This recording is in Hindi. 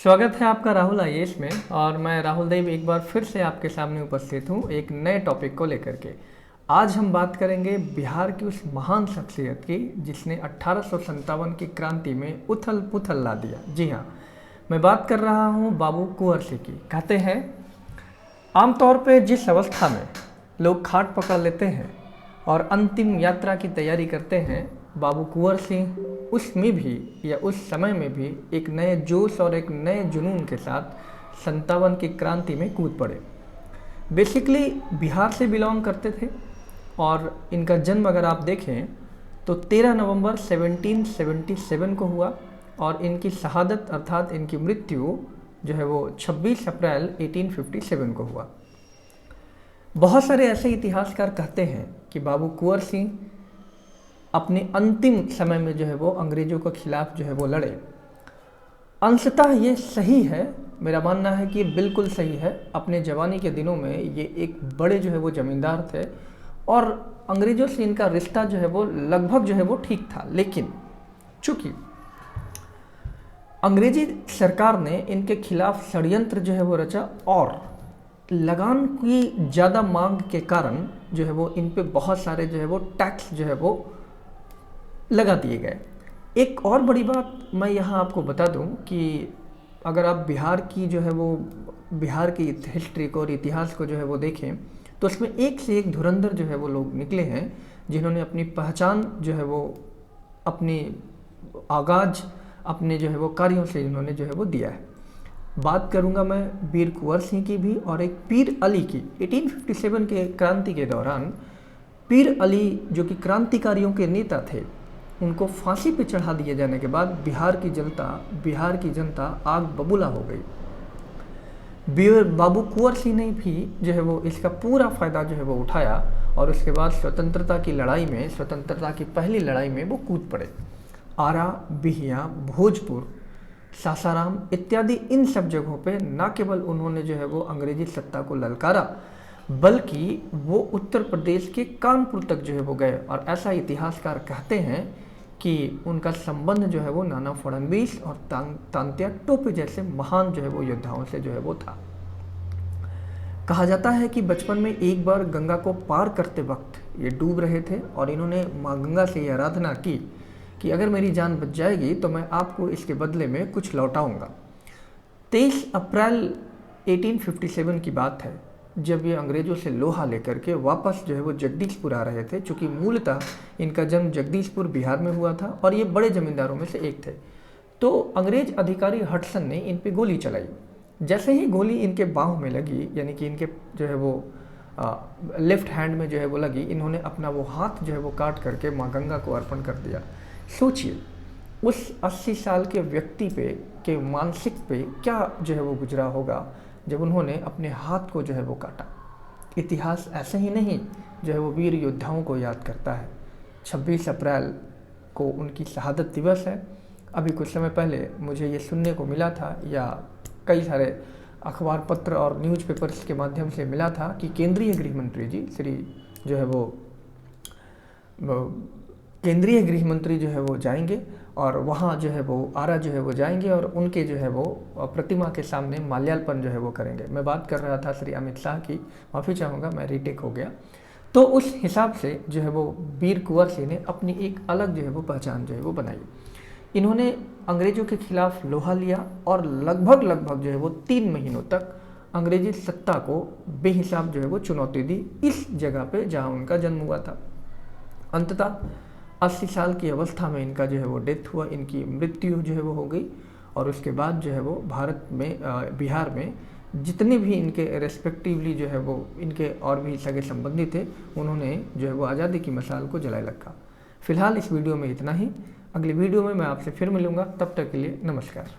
स्वागत है आपका राहुल आईएएस में। और मैं राहुल देव एक बार फिर से आपके सामने उपस्थित हूँ एक नए टॉपिक को लेकर के। आज हम बात करेंगे बिहार की उस महान शख्सियत की जिसने 1857 की क्रांति में उथल पुथल ला दिया। जी हाँ, मैं बात कर रहा हूँ बाबू कुंवर सिंह की। कहते हैं आमतौर पे जिस अवस्था में लोग खाट पकड़ लेते हैं और अंतिम यात्रा की तैयारी करते हैं, बाबू कुंवर सिंह उसमें भी या उस समय में भी एक नए जोश और एक नए जुनून के साथ 57 की क्रांति में कूद पड़े। बेसिकली बिहार से बिलोंग करते थे और इनका जन्म अगर आप देखें तो 13 नवंबर 1777 को हुआ और इनकी शहादत अर्थात इनकी मृत्यु जो है वो 26 अप्रैल 1857 को हुआ। बहुत सारे ऐसे इतिहासकार कहते हैं कि बाबू कुंवर सिंह अपने अंतिम समय में जो है वो अंग्रेजों के खिलाफ जो है वो लड़े। अंशतः ये सही है, मेरा मानना है कि ये बिल्कुल सही है। अपने जवानी के दिनों में ये एक बड़े जो है वो जमींदार थे और अंग्रेजों से इनका रिश्ता जो है वो लगभग जो है वो ठीक था। लेकिन चूंकि अंग्रेजी सरकार ने इनके खिलाफ षड्यंत्र जो है वो रचा और लगान की ज़्यादा मांग के कारण जो है वो इन पे बहुत सारे जो है वो टैक्स जो है वो लगा दिए गए। एक और बड़ी बात मैं यहाँ आपको बता दूँ कि अगर आप बिहार की जो है वो बिहार की हिस्ट्री को और इतिहास को जो है वो देखें तो उसमें एक से एक धुरंधर जो है वो लोग निकले हैं जिन्होंने अपनी पहचान जो है वो अपनी आगाज अपने जो है वो कार्यों से इन्होंने जो है वो दिया है। बात करूंगा मैं वीर कुंवर सिंह की भी और एक पीर अली की। 1857 के क्रांति के दौरान पीर अली जो कि क्रांतिकारियों के नेता थे, उनको फांसी पे चढ़ा दिए जाने के बाद बिहार की जनता आग बबूला हो गई। बाबू कुंवर सिंह ने भी जो है वो इसका पूरा फ़ायदा जो है वो उठाया और उसके बाद स्वतंत्रता की पहली लड़ाई में वो कूद पड़े। आरा, बिहिया, भोजपुर, सासाराम इत्यादि इन सब जगहों पे न केवल उन्होंने जो है वो अंग्रेजी सत्ता को ललकारा बल्कि वो उत्तर प्रदेश के कानपुर तक जो है वो गए। और ऐसा इतिहासकार कहते हैं कि उनका संबंध जो है वो नाना फडणवीस और तांत्या टोपे जैसे महान जो है वो योद्धाओं से जो है वो था। कहा जाता है कि बचपन में एक बार गंगा को पार करते वक्त ये डूब रहे थे और इन्होंने माँ गंगा से ये आराधना की कि अगर मेरी जान बच जाएगी तो मैं आपको इसके बदले में कुछ लौटाऊंगा। 23 अप्रैल 1857 की बात है जब ये अंग्रेजों से लोहा लेकर के वापस जो है वो जगदीशपुर आ रहे थे। चूँकि मूलतः इनका जन्म जगदीशपुर बिहार में हुआ था और ये बड़े जमींदारों में से एक थे। तो अंग्रेज अधिकारी हडसन ने इन पे गोली चलाई। जैसे ही गोली इनके बाहों में लगी, यानी कि इनके जो है वो लेफ्ट हैंड में जो है वो लगी, इन्होंने अपना वो हाथ जो है वो काट करके माँ गंगा को अर्पण कर दिया। सोचिए उस 80 साल के व्यक्ति पे के मानसिक पे क्या जो है वो गुजरा होगा जब उन्होंने अपने हाथ को जो है वो काटा। इतिहास ऐसे ही नहीं जो है वो वीर योद्धाओं को याद करता है। 26 अप्रैल को उनकी शहादत दिवस है। अभी कुछ समय पहले मुझे ये सुनने को मिला था या कई सारे अखबार पत्र और न्यूज़पेपर्स के माध्यम से मिला था कि केंद्रीय गृह मंत्री जी केंद्रीय गृह मंत्री जो है वो जाएंगे और वहाँ जो है वो आरा जो है वो जाएंगे और उनके जो है वो प्रतिमा के सामने माल्यार्पण जो है वो करेंगे। मैं बात कर रहा था श्री अमित शाह की, माफ़ी चाहूँगा मैं रीटेक हो गया। तो उस हिसाब से जो है वो वीर कुंवर सिंह ने अपनी एक अलग जो है वो पहचान जो है वो बनाई। इन्होंने अंग्रेज़ों के खिलाफ लोहा लिया और लगभग जो है वो 3 महीनों तक अंग्रेजी सत्ता को बेहिसाब जो है वो चुनौती दी इस जगह पे जहाँ उनका जन्म हुआ था। अंततः 80 साल की अवस्था में इनका जो है वो डेथ हुआ, इनकी मृत्यु जो है वो हो गई। और उसके बाद जो है वो भारत में बिहार में जितने भी इनके रेस्पेक्टिवली जो है वो इनके और भी सगे संबंधी थे, उन्होंने जो है वो आज़ादी की मशाल को जलाए रखा। फिलहाल इस वीडियो में इतना ही। अगली वीडियो में मैं आपसे फिर मिलूँगा, तब तक के लिए नमस्कार।